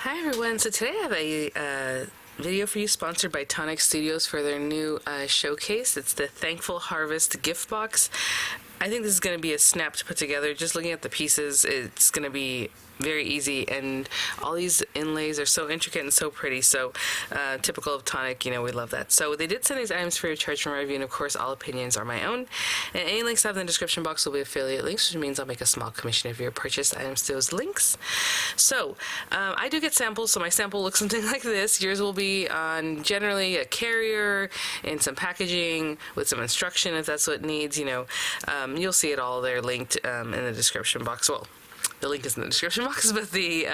Hi everyone, so today I have a video for you sponsored by Tonic Studios for their new showcase. It's the Thankful Harvest gift box. I think this is going to be a snap to put together. Just looking at the pieces, it's going to be very easy, and all these inlays are so intricate and so pretty, so typical of Tonic, you know, we love that. So they did send these items free of charge from my review, and of course all opinions are my own, and any links I have in the description box will be affiliate links, which means I'll make a small commission if you purchase items to those links. So I do get samples, so my sample looks something like this. Yours will be on generally a carrier and some packaging with some instruction if that's what it needs, you know. You'll see it all there linked in the description box. Well, the link is in the description box, but the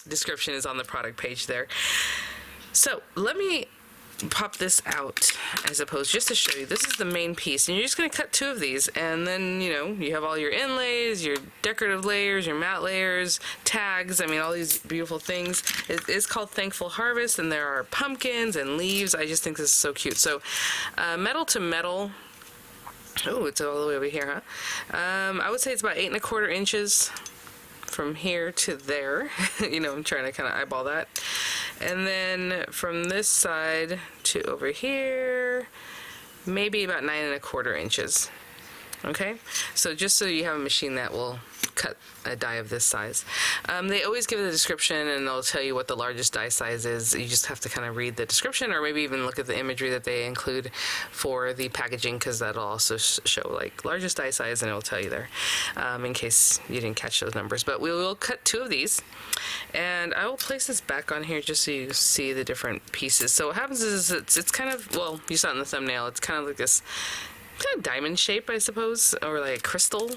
description is on the product page there. So let me pop this out, I suppose, just to show you. This is the main piece, and you're just going to cut two of these, and then, you know, you have all your inlays, your decorative layers, your matte layers, tags, I mean, all these beautiful things. It is called Thankful Harvest, and there are pumpkins and leaves. I just think this is so cute. So metal to metal. Oh, it's all the way over here, huh? I would say it's about 8 1/4 inches from here to there. You know, I'm trying to kind of eyeball that. And then from this side to over here, maybe about 9 1/4 inches. Okay, so just so you have a machine that will cut a die of this size. They always give a description, and they'll tell you what the largest die size is. You just have to kind of read the description, or maybe even look at the imagery that they include for the packaging, because that'll also show like largest die size, and it'll tell you there, in case you didn't catch those numbers. But we will cut two of these, and I will place this back on here just so you see the different pieces. So what happens is it's kind of, well, you saw it in the thumbnail, it's kind of like this kind of diamond shape, I suppose, or like crystal.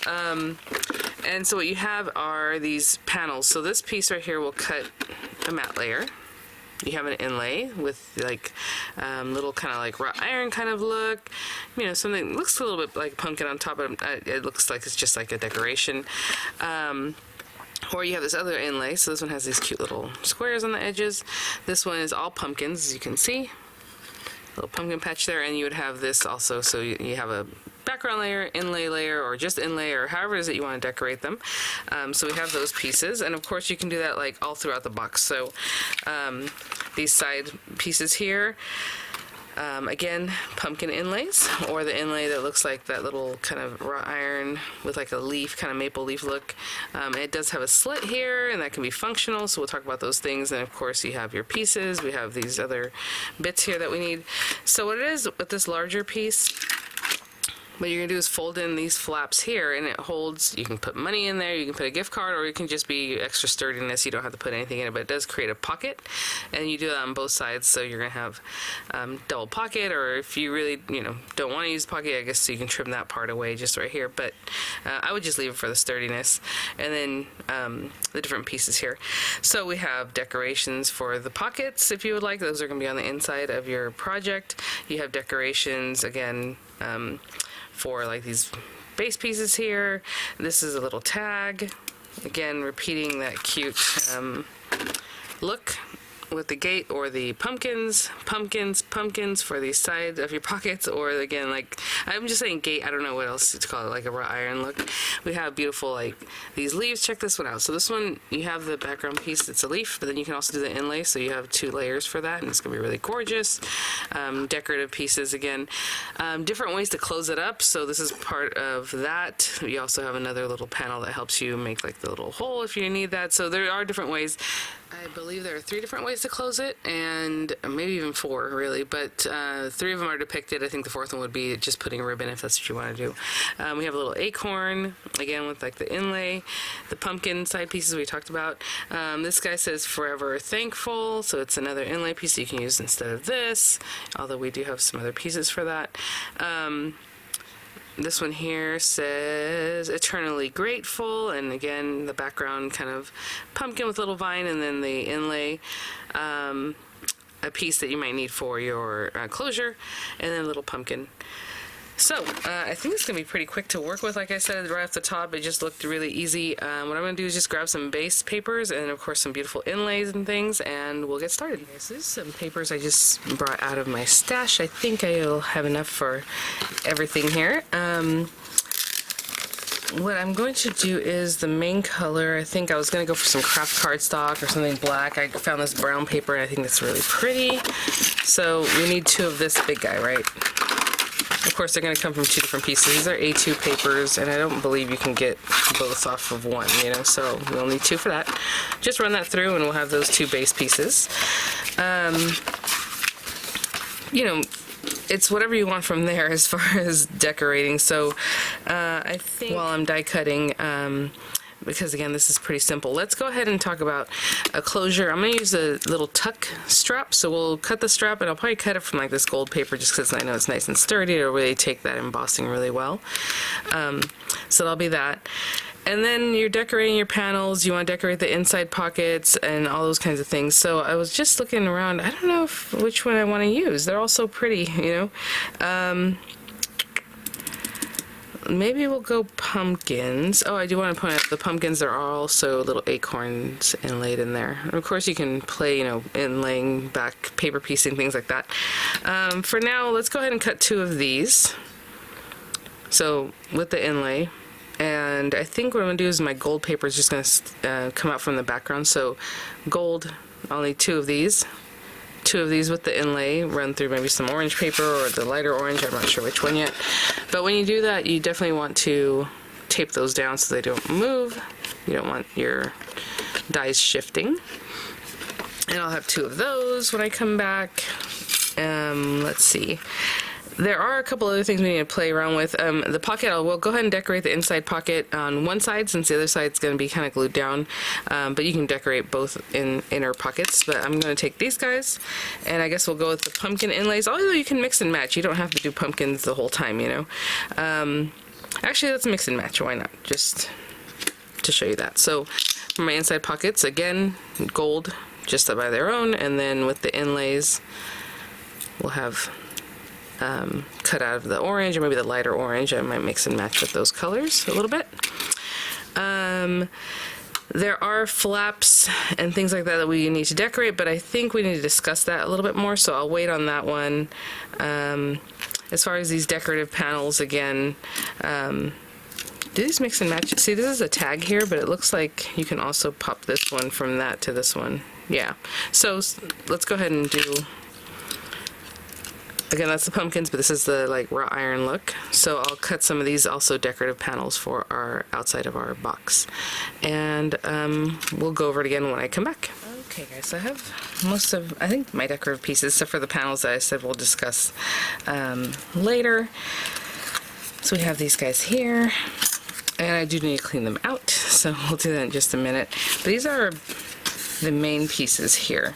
And so what you have are these panels. So this piece right here will cut a matte layer. You have an inlay with like little kind of like wrought iron kind of look, you know, something that looks a little bit like pumpkin on top of it. It looks like it's just like a decoration. Or you have this other inlay. So this one has these cute little squares on the edges. This one is all pumpkins, as you can see. Little pumpkin patch there, and you would have this also, so you have a background layer, inlay layer, or just inlay, or however it is that you want to decorate them. So we have those pieces, and of course you can do that like all throughout the box. So these side pieces here, again, pumpkin inlays, or the inlay that looks like that little kind of wrought iron with like a leaf, kind of maple leaf look. It does have a slit here, and that can be functional, so we'll talk about those things. And of course you have your pieces. We have these other bits here that we need. So what it is with this larger piece, what you're going to do is fold in these flaps here, and it holds, you can put money in there, you can put a gift card, or it can just be extra sturdiness. You don't have to put anything in it, but it does create a pocket, and you do that on both sides, so you're going to have double pocket, or if you really, you know, don't want to use pocket, I guess you can trim that part away just right here, but I would just leave it for the sturdiness. And then the different pieces here. So we have decorations for the pockets, if you would like. Those are going to be on the inside of your project. You have decorations, again, for like these base pieces here. This is a little tag, again repeating that cute look with the gate, or the pumpkins for the side of your pockets, or again, like, I'm just saying gate, I don't know what else to call it, like a wrought iron look. We have beautiful, like, these leaves. Check this one out. So this one, you have the background piece, it's a leaf, but then you can also do the inlay, so you have 2 layers for that, and it's gonna be really gorgeous. Decorative pieces, again, different ways to close it up, so this is part of that. You also have another little panel that helps you make like the little hole if you need that. So there are different ways. I believe there are 3 different ways to close it, and maybe even 4 really, but 3 of them are depicted. I think the 4th one would be just putting a ribbon, if that's what you want to do. We have a little acorn, again with like the inlay, the pumpkin side pieces we talked about. This guy says Forever Thankful, so it's another inlay piece that you can use instead of this, although we do have some other pieces for that. This one here says Eternally Grateful, and again the background kind of pumpkin with little vine, and then the inlay, a piece that you might need for your closure, and then a little pumpkin. So I think it's going to be pretty quick to work with. Like I said right off the top, it just looked really easy. What I'm going to do is just grab some base papers and of course some beautiful inlays and things, and we'll get started. Okay, so this is some papers I just brought out of my stash. I think I'll have enough for everything here. what I'm going to do is the main color. I think I was going to go for some craft cardstock or something black. I found this brown paper and I think it's really pretty. So we need 2 of this big guy, right? Of course, they're going to come from 2 different pieces. These are A2 papers, and I don't believe you can get both off of one, you know, so we'll need 2 for that. Just run that through and we'll have those 2 base pieces. You know, it's whatever you want from there as far as decorating. So I think while I'm die cutting, because again, this is pretty simple, let's go ahead and talk about a closure. I'm going to use a little tuck strap. So we'll cut the strap, and I'll probably cut it from like this gold paper just because I know it's nice and sturdy. It'll really take that embossing really well. So that'll be that. And then you're decorating your panels. You want to decorate the inside pockets and all those kinds of things. So I was just looking around. I don't know which one I want to use. They're all so pretty, you know. Maybe we'll go pumpkins. Oh, I do want to point out the pumpkins are also little acorns inlaid in there. And of course, you can play, you know, inlaying, back paper piecing, things like that. For now, let's go ahead and cut 2 of these. So with the inlay. And I think what I'm going to do is my gold paper is just going to come out from the background. So gold, I'll need 2 of these. 2 of these with the inlay, run through maybe some orange paper or the lighter orange, I'm not sure which one yet. But when you do that, you definitely want to tape those down so they don't move. You don't want your dies shifting. And I'll have 2 of those when I come back. Let's see. There are a couple other things we need to play around with. The pocket, we'll go ahead and decorate the inside pocket on one side since the other side's going to be kind of glued down. But you can decorate both in inner pockets. But I'm going to take these guys, and I guess we'll go with the pumpkin inlays. Although you can mix and match. You don't have to do pumpkins the whole time, you know. Actually, let's mix and match. Why not? Just to show you that. So for my inside pockets, again, gold, just by their own. And then with the inlays, we'll have cut out of the orange or maybe the lighter orange. I might mix and match with those colors a little bit. There are flaps and things like that we need to decorate, but I think we need to discuss that a little bit more, so I'll wait on that one. As far as these decorative panels, again, do these mix and match? See, this is a tag here, but it looks like you can also pop this one from that to this one. Yeah, so let's go ahead and do. Again, that's the pumpkins, but this is the like wrought iron look. So I'll cut some of these also decorative panels for our outside of our box. And we'll go over it again when I come back. Okay guys, so I have most of, I think, my decorative pieces, except for the panels that I said we'll discuss later. So we have these guys here, and I do need to clean them out, so we'll do that in just a minute. But these are the main pieces here.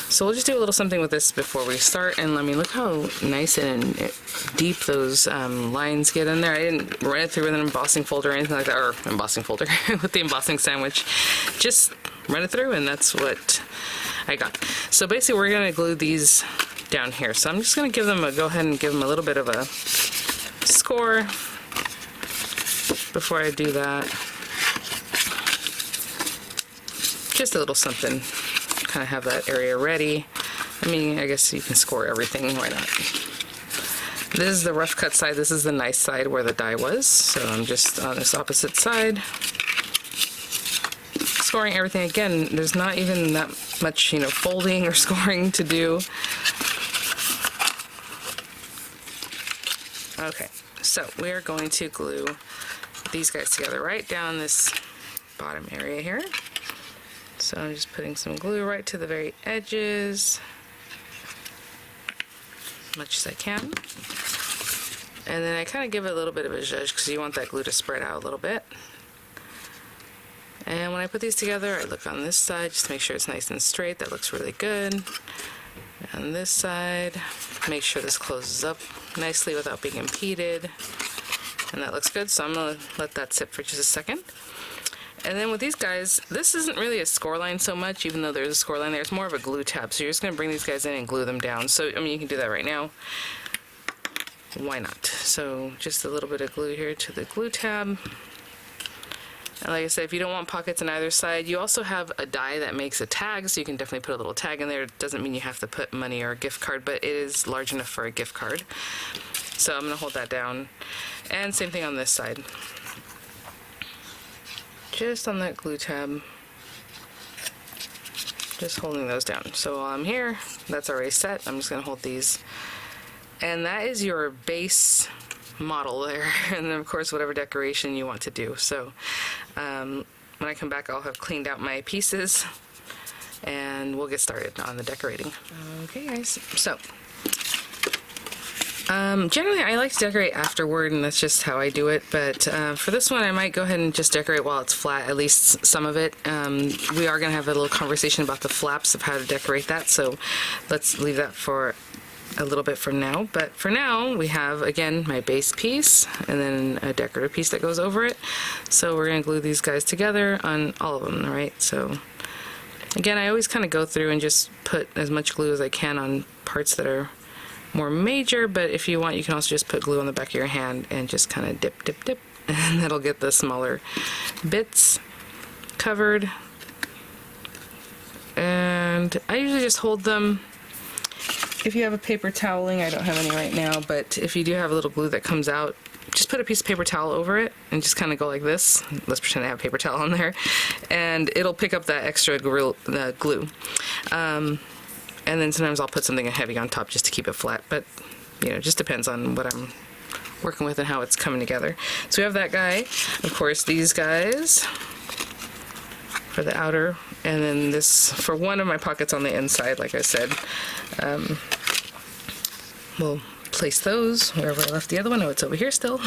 So we'll just do a little something with this before we start, and let me look how nice and deep those lines get in there. I didn't run it through with an embossing folder or anything like that, or embossing folder with the embossing sandwich. Just run it through, and that's what I got. So basically we're going to glue these down here. So I'm just going to give them go ahead and give them a little bit of a score before I do that. Just a little something. Kind of have that area ready. I mean, I guess you can score everything, why not? This is the rough cut side, this is the nice side where the die was, so I'm just on this opposite side. Scoring everything. Again, there's not even that much, you know, folding or scoring to do. Okay, so we are going to glue these guys together right down this bottom area here. So I'm just putting some glue right to the very edges, as much as I can. And then I kind of give it a little bit of a zhuzh because you want that glue to spread out a little bit. And when I put these together, I look on this side just to make sure it's nice and straight. That looks really good. On this side, make sure this closes up nicely without being impeded. And that looks good, so I'm going to let that sit for just a second. And then with these guys, this isn't really a score line so much, even though there's a score line there. It's more of a glue tab. So you're just going to bring these guys in and glue them down. So, I mean, you can do that right now. Why not? So just a little bit of glue here to the glue tab. And like I said, if you don't want pockets on either side, you also have a die that makes a tag, so you can definitely put a little tag in there. It doesn't mean you have to put money or a gift card, but it is large enough for a gift card. So I'm going to hold that down. And same thing on this side. just on that glue tab. Just holding those down. So while I'm here, that's already set. I'm just gonna hold these. And that is your base model there. And then of course, whatever decoration you want to do. So when I come back, I'll have cleaned out my pieces and we'll get started on the decorating. Okay guys, so generally I like to decorate afterward, and that's just how I do it, but for this one I might go ahead and just decorate while it's flat, at least some of it. We are going to have a little conversation about the flaps of how to decorate that, so let's leave that for a little bit from now. But for now we have, again, my base piece and then a decorative piece that goes over it. So we're going to glue these guys together on all of them, right? So again, I always kind of go through and just put as much glue as I can on parts that are more major, but if you want, you can also just put glue on the back of your hand and just kind of dip, dip, dip, and that'll get the smaller bits covered. And I usually just hold them. If you have a paper toweling, I don't have any right now, but if you do have a little glue that comes out, just put a piece of paper towel over it and just kind of go like this. Let's pretend I have a paper towel on there, and it'll pick up that extra glue. And then sometimes I'll put something heavy on top just to keep it flat, but you know, just depends on what I'm working with and how it's coming together. So we have that guy, of course, these guys for the outer, and then this for one of my pockets on the inside, like I said. We'll place those wherever I left the other one. Oh, it's over here still.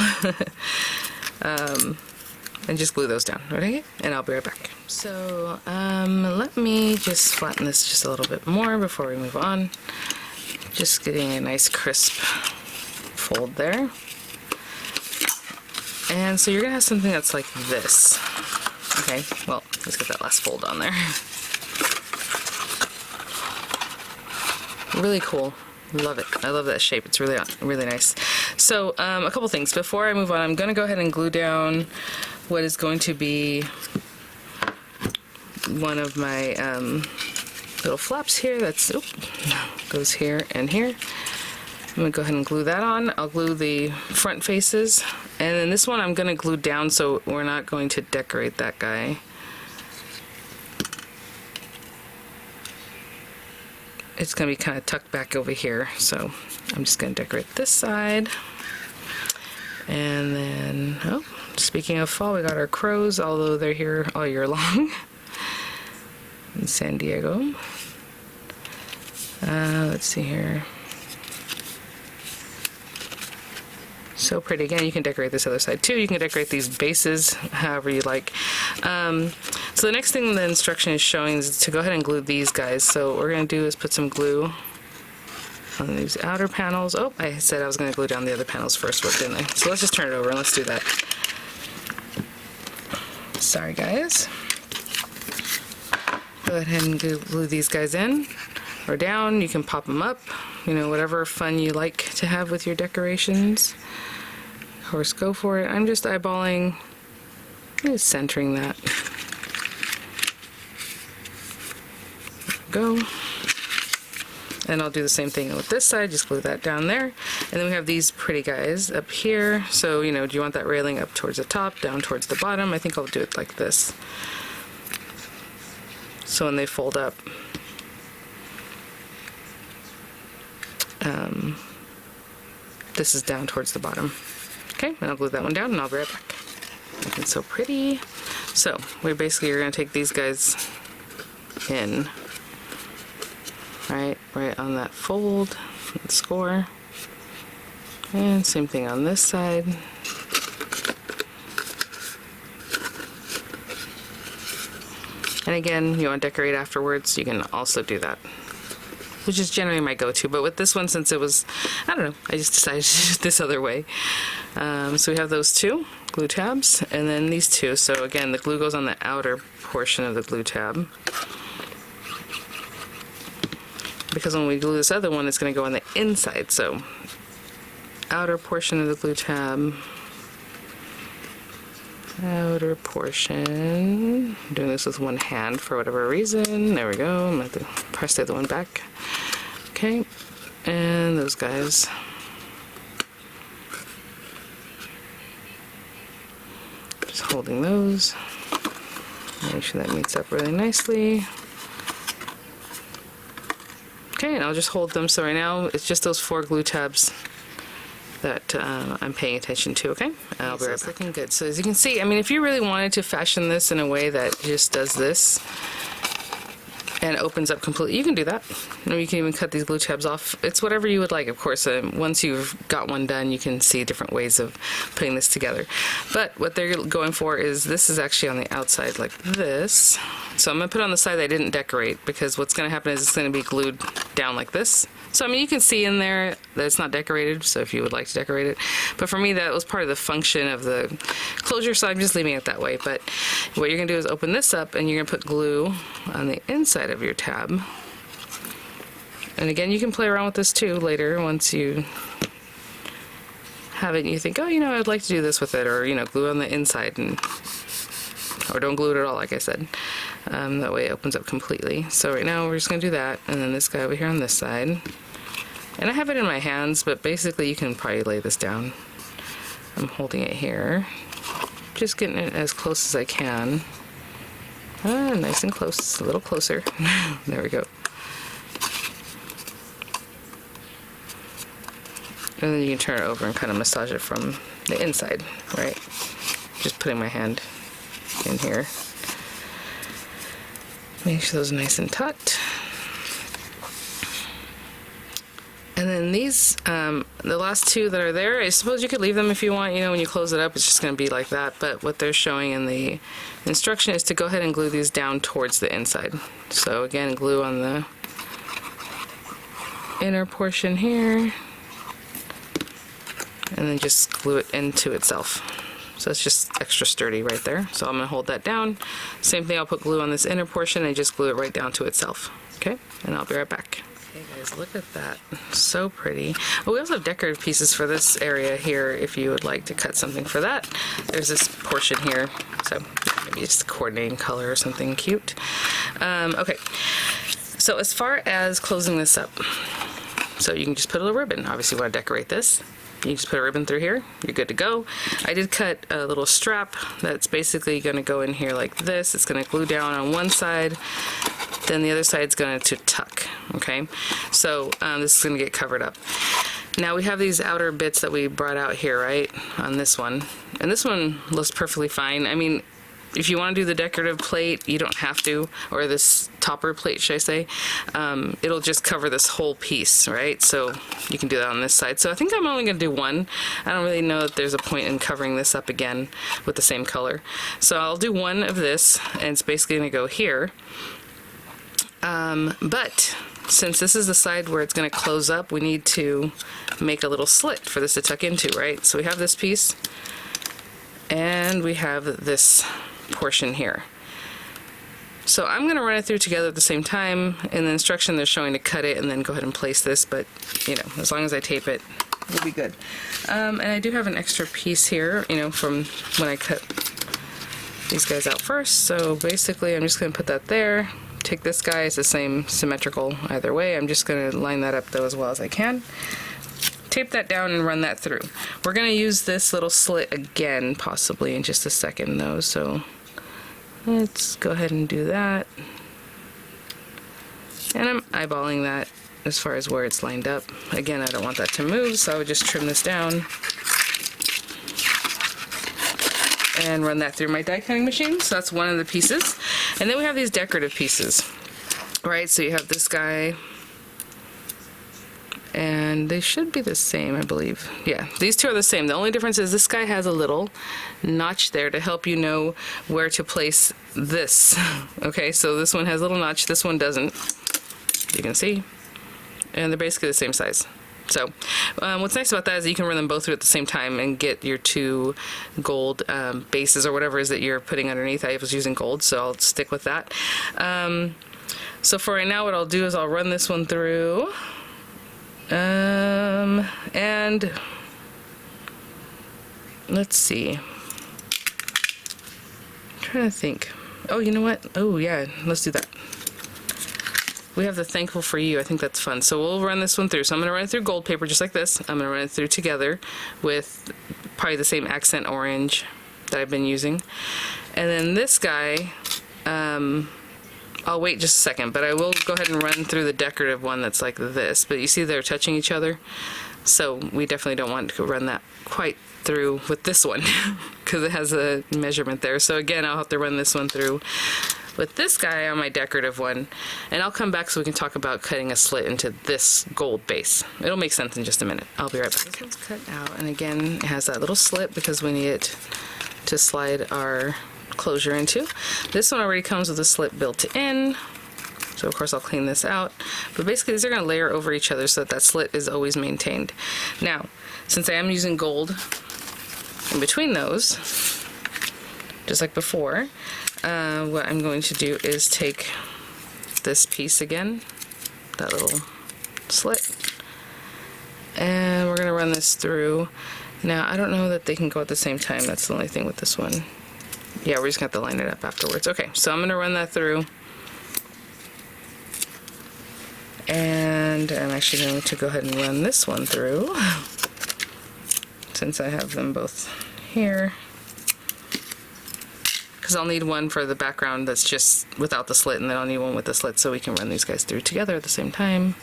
And just glue those down, okay? And I'll be right back. So let me just flatten this just a little bit more before we move on. Just getting a nice crisp fold there. And so you're gonna have something that's like this. Okay, well, let's get that last fold on there. Really cool. Love it. I love that shape. It's really, really nice. So a couple things. Before I move on, I'm going to go ahead and glue down what is going to be one of my little flaps here. That's, goes here and here. I'm going to go ahead and glue that on. I'll glue the front faces. And then this one I'm going to glue down, so we're not going to decorate that guy. It's going to be kind of tucked back over here, so I'm just going to decorate this side. And then, oh, speaking of fall, we got our crows, although they're here all year long in San Diego. Let's see here. So pretty. Again, you can decorate this other side too. You can decorate these bases however you like. So the next thing the instruction is showing is to go ahead and glue these guys. So what we're going to do is put some glue on these outer panels. Oh, I said I was going to glue down the other panels first, but didn't I? So let's just turn it over and let's do that. Sorry guys. Go ahead and glue these guys in or down. You can pop them up, you know, whatever fun you like to have with your decorations. Of course, go for it. I'm just eyeballing, just centering that. Go. And I'll do the same thing with this side, just glue that down there. And then we have these pretty guys up here. So, you know, do you want that railing up towards the top, down towards the bottom? I think I'll do it like this. So when they fold up, this is down towards the bottom. Okay, and I'll glue that one down and I'll be right back. Looking so pretty. So we basically are going to take these guys in, right on that fold, and score. And same thing on this side. And again, you want to decorate afterwards, you can also do that, which is generally my go-to. But with this one, since it was, I don't know, I just decided to do it this other way. So we have those two glue tabs, and then these two. So again, the glue goes on the outer portion of the glue tab, because when we glue this other one, it's going to go on the inside. So outer portion of the glue tab, outer portion. I'm doing this with one hand for whatever reason. There we go. I'm going to have to press the other one back. Okay, and those guys. Just holding those. Make sure that meets up really nicely. Okay, and I'll just hold them. So right now it's just those 4 glue tabs that I'm paying attention to, okay? And I'll be right back. Looking good. So as you can see, I mean, if you really wanted to fashion this in a way that just does this and opens up completely, you can do that. Or you can even cut these glue tabs off. It's whatever you would like, of course. Once you've got one done, you can see different ways of putting this together. But what they're going for is, this is actually on the outside like this. So I'm going to put it on the side that I didn't decorate, because what's going to happen is it's going to be glued down like this. So I mean, you can see in there that it's not decorated, so if you would like to decorate it. But for me, that was part of the function of the closure, so I'm just leaving it that way. But what you're going to do is open this up, and you're going to put glue on the inside of your tab. And again, you can play around with this too later once you have it and you think, oh, you know, I'd like to do this with it, or, you know, glue on the inside, and or don't glue it at all, like I said. That way it opens up completely. So right now we're just going to do that, and then this guy over here on this side. And I have it in my hands, but basically you can probably lay this down. I'm holding it here, just getting it as close as I can. Nice and close, a little closer. There we go. And then you can turn it over and kind of massage it from the inside, right? Just putting my hand in here. Make sure those are nice and tucked. And then these, the last 2 that are there, I suppose you could leave them if you want. You know, when you close it up, it's just going to be like that. But what they're showing in the instruction is to go ahead and glue these down towards the inside. So again, glue on the inner portion here, and then just glue it into itself. So it's just extra sturdy right there. So I'm going to hold that down. Same thing, I'll put glue on this inner portion and just glue it right down to itself. Okay, and I'll be right back. Okay guys, look at that. So pretty. Oh, we also have decorative pieces for this area here if you would like to cut something for that. There's this portion here, so maybe it's the coordinating color or something cute. Okay, so as far as closing this up, so you can just put a little ribbon. Obviously you want to decorate this. You just put a ribbon through here, you're good to go. I did cut a little strap that's basically going to go in here like this. It's going to glue down on one side, then the other side's going to tuck, okay? So this is going to get covered up. Now we have these outer bits that we brought out here, right, on this one. And this one looks perfectly fine. I mean, if you want to do the decorative plate, you don't have to, or this topper plate, should I say. It'll just cover this whole piece, right? So you can do that on this side. So I think I'm only going to do one. I don't really know that there's a point in covering this up again with the same color. So I'll do one of this, and it's basically going to go here. But since this is the side where it's going to close up, we need to make a little slit for this to tuck into, right? So we have this piece, and we have this portion here. So I'm going to run it through together at the same time. In the instruction they're showing to cut it and then go ahead and place this, but you know, as long as I tape it, we'll be good. And I do have an extra piece here, you know, from when I cut these guys out first. So basically I'm just going to put that there. Take this guy, it's the same symmetrical either way. I'm just going to line that up though as well as I can. Tape that down and run that through. We're going to use this little slit again possibly in just a second though, so let's go ahead and do that. And I'm eyeballing that as far as where it's lined up. Again, I don't want that to move, so I would just trim this down and run that through my die cutting machine. So that's one of the pieces. And then we have these decorative pieces, right? So you have this guy, and they should be the same, I believe. Yeah, these two are the same. The only difference is this guy has a little notch there to help you know where to place this. Okay, so this one has a little notch, this one doesn't. You can see. And they're basically the same size. So what's nice about that is that you can run them both through at the same time and get your 2 gold bases or whatever it is that you're putting underneath. I was using gold, so I'll stick with that. So for right now, what I'll do is I'll run this one through. And let's see. I'm trying to think. Oh, you know what? Oh, yeah, let's do that. We have the Thankful for You. I think that's fun. So we'll run this one through. So I'm going to run it through gold paper just like this. I'm going to run it through together with probably the same accent orange that I've been using. And then this guy, I'll wait just a second, but I will go ahead and run through the decorative one that's like this. But you see they're touching each other, so we definitely don't want to run that quite through with this one because it has a measurement there. So again, I'll have to run this one through with this guy on my decorative one, and I'll come back so we can talk about cutting a slit into this gold base. It'll make sense in just a minute. I'll be right back. This one's cut out, and again, it has that little slit because we need it to slide our closure into. This one already comes with a slit built in, so of course I'll clean this out, but basically these are going to layer over each other so that that slit is always maintained. Now, since I am using gold in between those, just like before, what I'm going to do is take this piece again, that little slit, and we're going to run this through. Now, I don't know that they can go at the same time. That's the only thing with this one. Yeah, we're just going to have to line it up afterwards. Okay, so I'm going to run that through. And I'm actually going to go ahead and run this one through, since I have them both here. Because I'll need one for the background that's just without the slit, and then I'll need one with the slit so we can run these guys through together at the same time.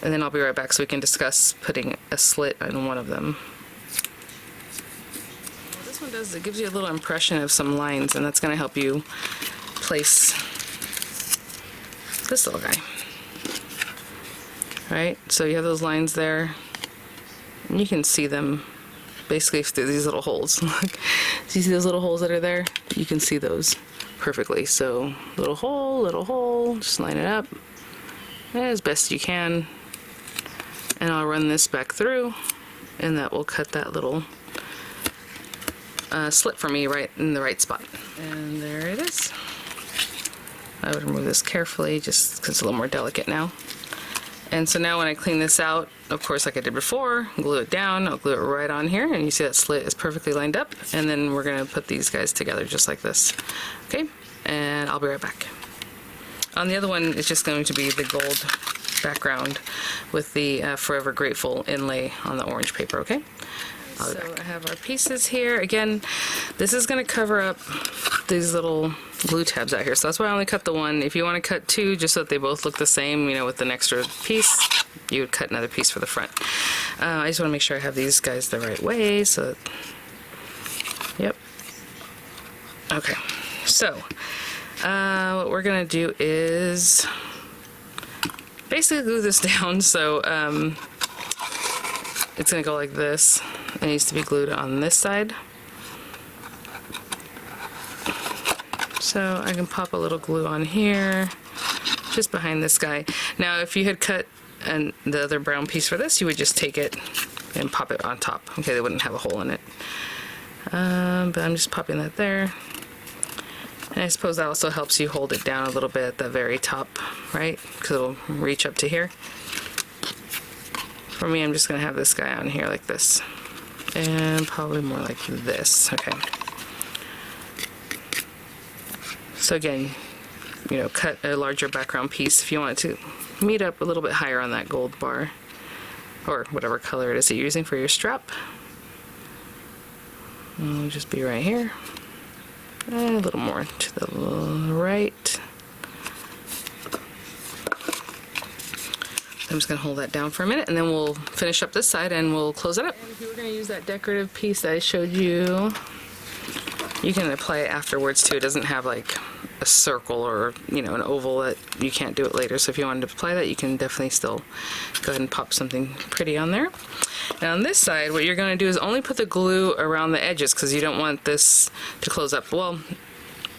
And then I'll be right back so we can discuss putting a slit on one of them. What this one does, it gives you a little impression of some lines, and that's going to help you place this little guy. Right? So you have those lines there, and you can see them basically through these little holes. Do you see those little holes that are there? You can see those perfectly. So little hole, just line it up as best you can. And I'll run this back through, and that will cut that little slit for me right in the right spot. And there it is. I would remove this carefully just because it's a little more delicate now. And so now when I clean this out, of course, like I did before, glue it down, I'll glue it right on here, and you see that slit is perfectly lined up, and then we're going to put these guys together just like this. Okay, and I'll be right back. On the other one, it's just going to be the gold background with the Forever Grateful inlay on the orange paper, okay? So I have our pieces here. Again, this is going to cover up these little glue tabs out here, so that's why I only cut the one. If you want to cut two just so that they both look the same, you know, with an extra piece, you would cut another piece for the front. I just want to make sure I have these guys the right way, so yep. Okay, so what we're going to do is basically glue this down, so it's going to go like this. It needs to be glued on this side. So I can pop a little glue on here, just behind this guy. Now if you had cut the other brown piece for this, you would just take it and pop it on top. Okay, they wouldn't have a hole in it. But I'm just popping that there. And I suppose that also helps you hold it down a little bit at the very top, right? Because it'll reach up to here. For me, I'm just going to have this guy on here like this. And probably more like this. Okay. So again, you know, cut a larger background piece if you want it to meet up a little bit higher on that gold bar, or whatever color it is that you're using for your strap. It'll just be right here. And a little more to the right. I'm just going to hold that down for a minute, and then we'll finish up this side and we'll close it up. And if you were going to use that decorative piece that I showed you, you can apply it afterwards too. It doesn't have like a circle or, you know, an oval that you can't do it later. So if you wanted to apply that, you can definitely still go ahead and pop something pretty on there. And on this side, what you're going to do is only put the glue around the edges because you don't want this to close up. Well,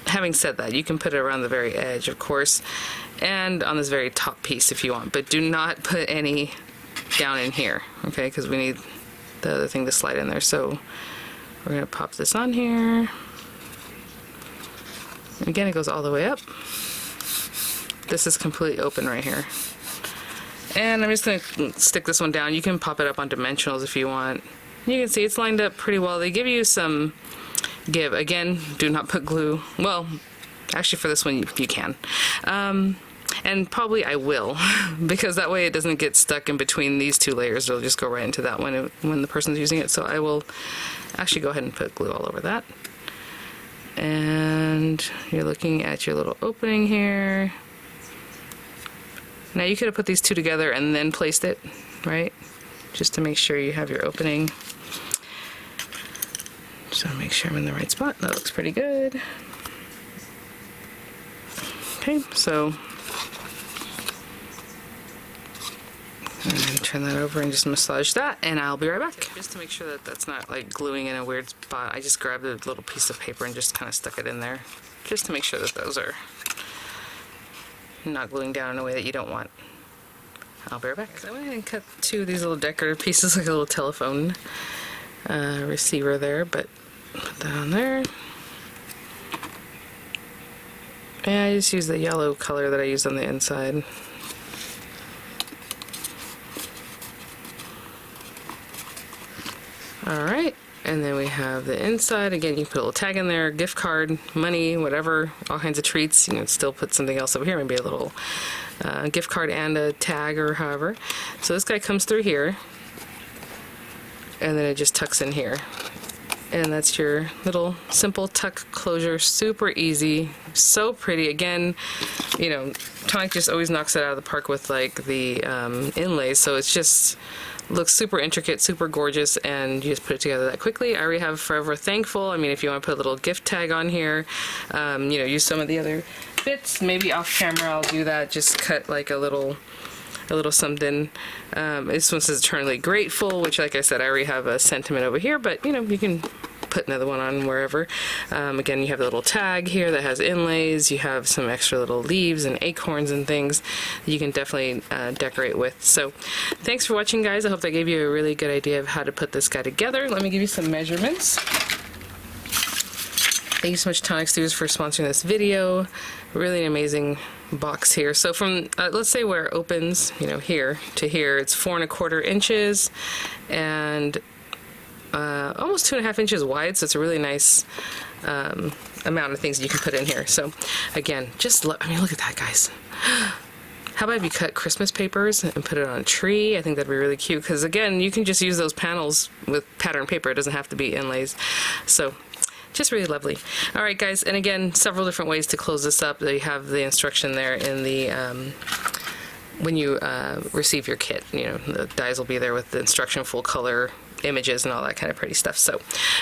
having said that, you can put it around the very edge, of course, and on this very top piece if you want, but do not put any down in here, okay, because we need the other thing to slide in there. So we're going to pop this on here. Again, it goes all the way up. This is completely open right here. And I'm just going to stick this one down. You can pop it up on dimensionals if you want. You can see it's lined up pretty well. They give you some give. Again, do not put glue. Well, actually for this one you can. And probably I will, because that way it doesn't get stuck in between these two layers. It'll just go right into that one when the person's using it. So I will actually go ahead and put glue all over that. And and you're looking at your little opening here. Now you could have put these two together and then placed it, right? Just to make sure you have your opening. So make sure I'm in the right spot. That looks pretty good. Okay, so I'm gonna turn that over and just massage that, and I'll be right back. Just to make sure that that's not like gluing in a weird spot, I just grabbed a little piece of paper and just kind of stuck it in there, just to make sure that those are not gluing down in a way that you don't want. I'll be right back. So I went ahead and cut two of these little decorative pieces, like a little telephone receiver there, but put that on there. And I just use the yellow color that I used on the inside. Alright, and then we have the inside. Again, you can put a little tag in there, gift card, money, whatever, all kinds of treats. You can still put something else over here, maybe a little gift card and a tag or however. So this guy comes through here, and then it just tucks in here. And that's your little simple tuck closure, super easy, so pretty. Again, you know, Tonic just always knocks it out of the park with like the inlays, so it's just looks super intricate, super gorgeous, and you just put it together that quickly. I already have Forever Thankful. I mean, if you want to put a little gift tag on here, you know, use some of the other bits. Maybe off camera I'll do that, just cut like a little something. This one says eternally grateful, which, like I said, I already have a sentiment over here, but you know, you can put another one on wherever. Again, you have the little tag here that has inlays. You have some extra little leaves and acorns and things that you can definitely decorate with. So thanks for watching, guys. I hope that gave you a really good idea of how to put this guy together. Let me give you some measurements. Thank you so much, Tonic Studios, for sponsoring this video. Really an amazing box here. So from let's say where it opens, you know, here to here, it's 4 1/4 inches and almost 2.5 inches wide. So it's a really nice amount of things you can put in here. So again, just I mean, look at that, guys. How about if you cut Christmas papers and put it on a tree? I think that'd be really cute, because again, you can just use those panels with pattern paper. It doesn't have to be inlays. So just really lovely. All right, guys, and again, several different ways to close this up. You have the instruction there in the when you receive your kit. You know, the dies will be there with the instruction, full color images and all that kind of pretty stuff. So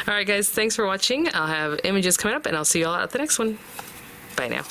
all right, guys, thanks for watching. I'll have images coming up, and I'll see you all at the next one. Bye now.